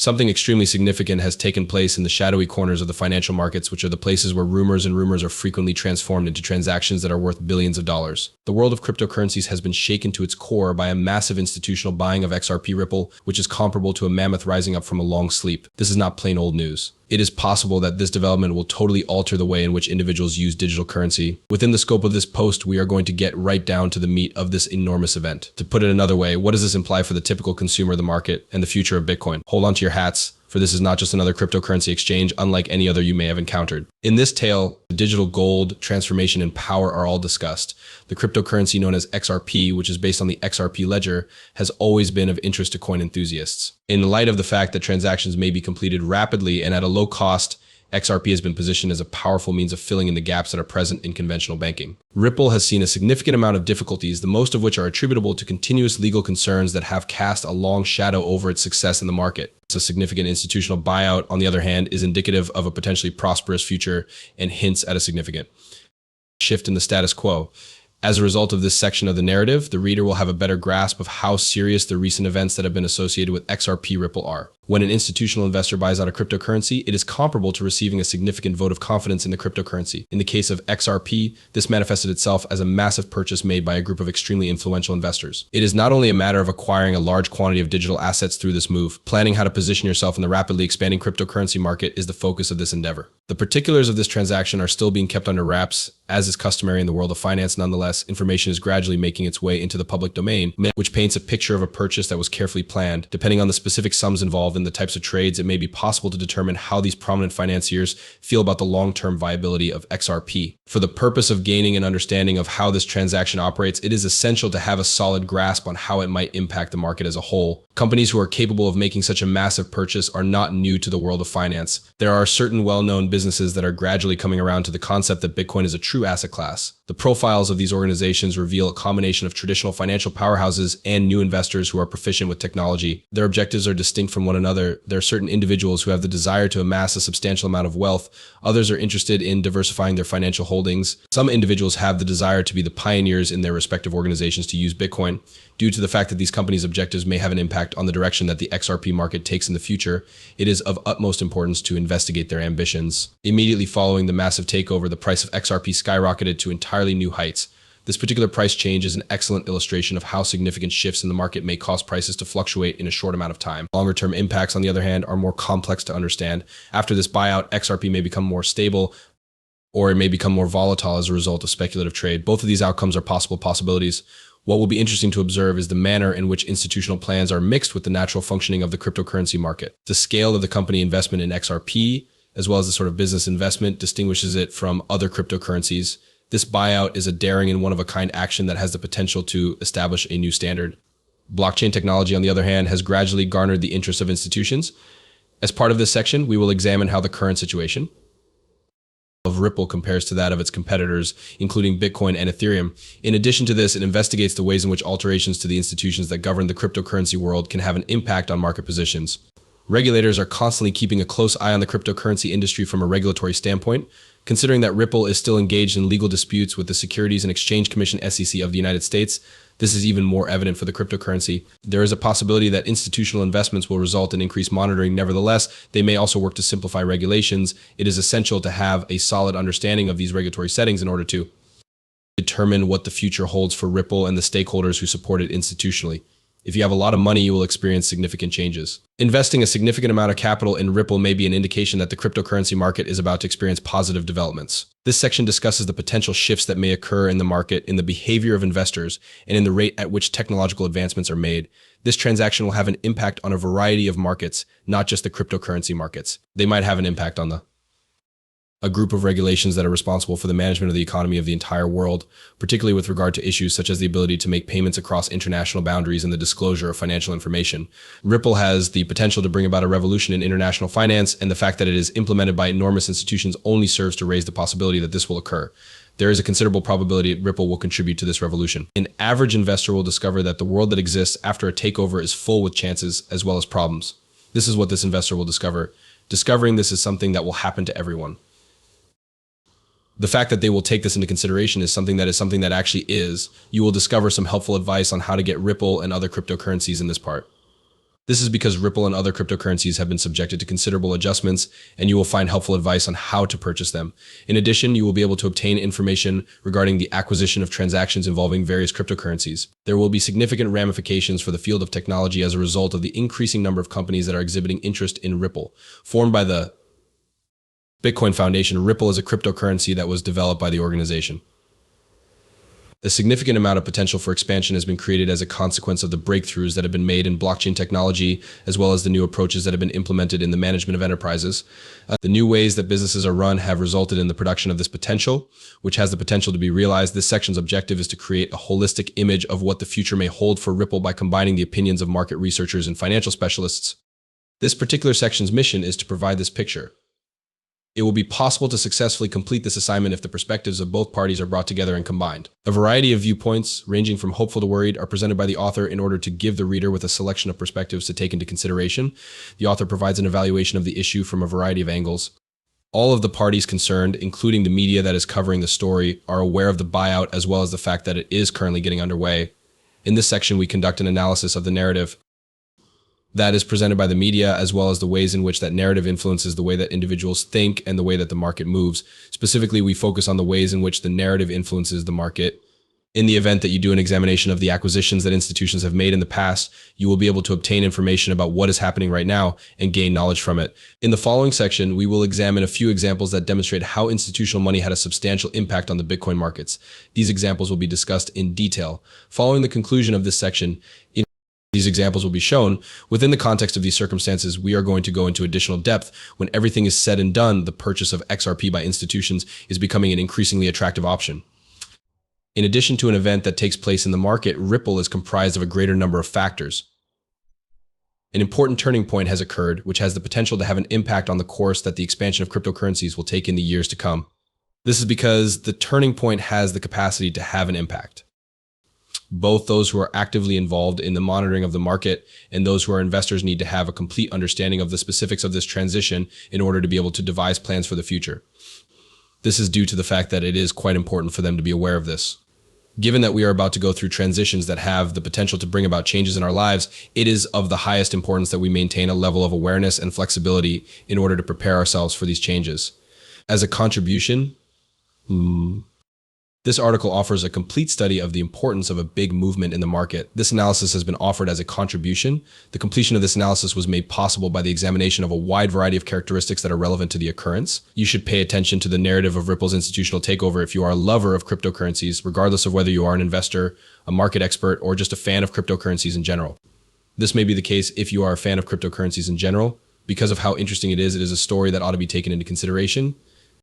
Something extremely significant has taken place in the shadowy corners of the financial markets, which are the places where rumors are frequently transformed into transactions that are worth billions of dollars. The world of cryptocurrencies has been shaken to its core by a massive institutional buying of XRP Ripple, which is comparable to a mammoth rising up from a long sleep. This is not plain old news. It is possible that this development will totally alter the way in which individuals use digital currency. Within the scope of this post, we are going to get right down to the meat of this enormous event. To put it another way, what does this imply for the typical consumer of the market and the future of Bitcoin? Hold on to your hats, for this is not just another cryptocurrency exchange unlike any other you may have encountered. In this tale, digital gold, transformation, and power are all discussed. The cryptocurrency known as XRP, which is based on the XRP ledger, has always been of interest to coin enthusiasts. In light of the fact that transactions may be completed rapidly and at a low cost, XRP has been positioned as a powerful means of filling in the gaps that are present in conventional banking. Ripple has seen a significant amount of difficulties, the most of which are attributable to continuous legal concerns that have cast a long shadow over its success in the market. A significant institutional buyout, on the other hand, is indicative of a potentially prosperous future and hints at a significant shift in the status quo. As a result of this section of the narrative, the reader will have a better grasp of how serious the recent events that have been associated with XRP Ripple are. When an institutional investor buys out a cryptocurrency, it is comparable to receiving a significant vote of confidence in the cryptocurrency. In the case of XRP, this manifested itself as a massive purchase made by a group of extremely influential investors. It is not only a matter of acquiring a large quantity of digital assets through this move. Planning how to position yourself in the rapidly expanding cryptocurrency market is the focus of this endeavor. The particulars of this transaction are still being kept under wraps, as is customary in the world of finance. Nonetheless, information is gradually making its way into the public domain, which paints a picture of a purchase that was carefully planned. Depending on the specific sums involved in the types of trades, it may be possible to determine how these prominent financiers feel about the long-term viability of XRP. For the purpose of gaining an understanding of how this transaction operates, it is essential to have a solid grasp on how it might impact the market as a whole. Companies who are capable of making such a massive purchase are not new to the world of finance. There are certain well-known businesses that are gradually coming around to the concept that Bitcoin is a true asset class. The profiles of these organizations reveal a combination of traditional financial powerhouses and new investors who are proficient with technology. Their objectives are distinct from one another. There are certain individuals who have the desire to amass a substantial amount of wealth. Others are interested in diversifying their financial holdings. Some individuals have the desire to be the pioneers in their respective organizations to use Bitcoin. Due to the fact that these companies' objectives may have an impact on the direction that the XRP market takes in the future, it is of utmost importance to investigate their ambitions. Immediately following the massive takeover, the price of XRP skyrocketed to entirely new heights. This particular price change is an excellent illustration of how significant shifts in the market may cause prices to fluctuate in a short amount of time. Longer-term impacts, on the other hand, are more complex to understand. After this buyout, XRP may become more stable, or it may become more volatile as a result of speculative trade. Both of these outcomes are possible possibilities. What will be interesting to observe is the manner in which institutional plans are mixed with the natural functioning of the cryptocurrency market. The scale of the company investment in XRP, as well as the sort of business investment, distinguishes it from other cryptocurrencies. This buyout is a daring and one-of-a-kind action that has the potential to establish a new standard. Blockchain technology, on the other hand, has gradually garnered the interest of institutions. As part of this section, we will examine how the current situation of Ripple compares to that of its competitors, including Bitcoin and Ethereum. In addition to this, it investigates the ways in which alterations to the institutions that govern the cryptocurrency world can have an impact on market positions. Regulators are constantly keeping a close eye on the cryptocurrency industry from a regulatory standpoint. Considering that Ripple is still engaged in legal disputes with the Securities and Exchange Commission (SEC) of the United States, this is even more evident for the cryptocurrency. There is a possibility that institutional investments will result in increased monitoring. Nevertheless, they may also work to simplify regulations. It is essential to have a solid understanding of these regulatory settings in order to determine what the future holds for Ripple and the stakeholders who support it institutionally. If you have a lot of money, you will experience significant changes. Investing a significant amount of capital in Ripple may be an indication that the cryptocurrency market is about to experience positive developments. This section discusses the potential shifts that may occur in the market, in the behavior of investors, and in the rate at which technological advancements are made. This transaction will have an impact on a variety of markets, not just the cryptocurrency markets. They might have an impact on a group of regulations that are responsible for the management of the economy of the entire world, particularly with regard to issues such as the ability to make payments across international boundaries and the disclosure of financial information. Ripple has the potential to bring about a revolution in international finance, and the fact that it is implemented by enormous institutions only serves to raise the possibility that this will occur. There is a considerable probability that Ripple will contribute to this revolution. An average investor will discover that the world that exists after a takeover is full with chances as well as problems. This is what this investor will discover. Discovering this is something that will happen to everyone. The fact that they will take this into consideration is something that actually is. You will discover some helpful advice on how to get Ripple and other cryptocurrencies in this part. This is because Ripple and other cryptocurrencies have been subjected to considerable adjustments, and you will find helpful advice on how to purchase them. In addition, you will be able to obtain information regarding the acquisition of transactions involving various cryptocurrencies. There will be significant ramifications for the field of technology as a result of the increasing number of companies that are exhibiting interest in Ripple. Formed by the Bitcoin Foundation, Ripple is a cryptocurrency that was developed by the organization. A significant amount of potential for expansion has been created as a consequence of the breakthroughs that have been made in blockchain technology, as well as the new approaches that have been implemented in the management of enterprises. The new ways that businesses are run have resulted in the production of this potential, which has the potential to be realized. This section's objective is to create a holistic image of what the future may hold for Ripple by combining the opinions of market researchers and financial specialists. This particular section's mission is to provide this picture. It will be possible to successfully complete this assignment if the perspectives of both parties are brought together and combined. A variety of viewpoints, ranging from hopeful to worried, are presented by the author in order to give the reader with a selection of perspectives to take into consideration. The author provides an evaluation of the issue from a variety of angles. All of the parties concerned, including the media that is covering the story, are aware of the buyout as well as the fact that it is currently getting underway. In this section, we conduct an analysis of the narrative that is presented by the media, as well as the ways in which that narrative influences the way that individuals think and the way that the market moves. Specifically, we focus on the ways in which the narrative influences the market. In the event that you do an examination of the acquisitions that institutions have made in the past, you will be able to obtain information about what is happening right now and gain knowledge from it. In the following section, we will examine a few examples that demonstrate how institutional money had a substantial impact on the Bitcoin markets. These examples will be discussed in detail. Following the conclusion of this section, these examples will be shown. Within the context of these circumstances, we are going to go into additional depth. When everything is said and done, the purchase of XRP by institutions is becoming an increasingly attractive option. In addition to an event that takes place in the market, Ripple is comprised of a greater number of factors. An important turning point has occurred, which has the potential to have an impact on the course that the expansion of cryptocurrencies will take in the years to come. This is because the turning point has the capacity to have an impact. Both those who are actively involved in the monitoring of the market and those who are investors need to have a complete understanding of the specifics of this transition in order to be able to devise plans for the future. This is due to the fact that it is quite important for them to be aware of this. Given that we are about to go through transitions that have the potential to bring about changes in our lives, it is of the highest importance that we maintain a level of awareness and flexibility in order to prepare ourselves for these changes. As a contribution, this article offers a complete study of the importance of a big movement in the market. This analysis has been offered as a contribution. The completion of this analysis was made possible by the examination of a wide variety of characteristics that are relevant to the occurrence. You should pay attention to the narrative of Ripple's institutional takeover if you are a lover of cryptocurrencies, regardless of whether you are an investor, a market expert, or just a fan of cryptocurrencies in general. This may be the case if you are a fan of cryptocurrencies in general. Because of how interesting it is a story that ought to be taken into consideration.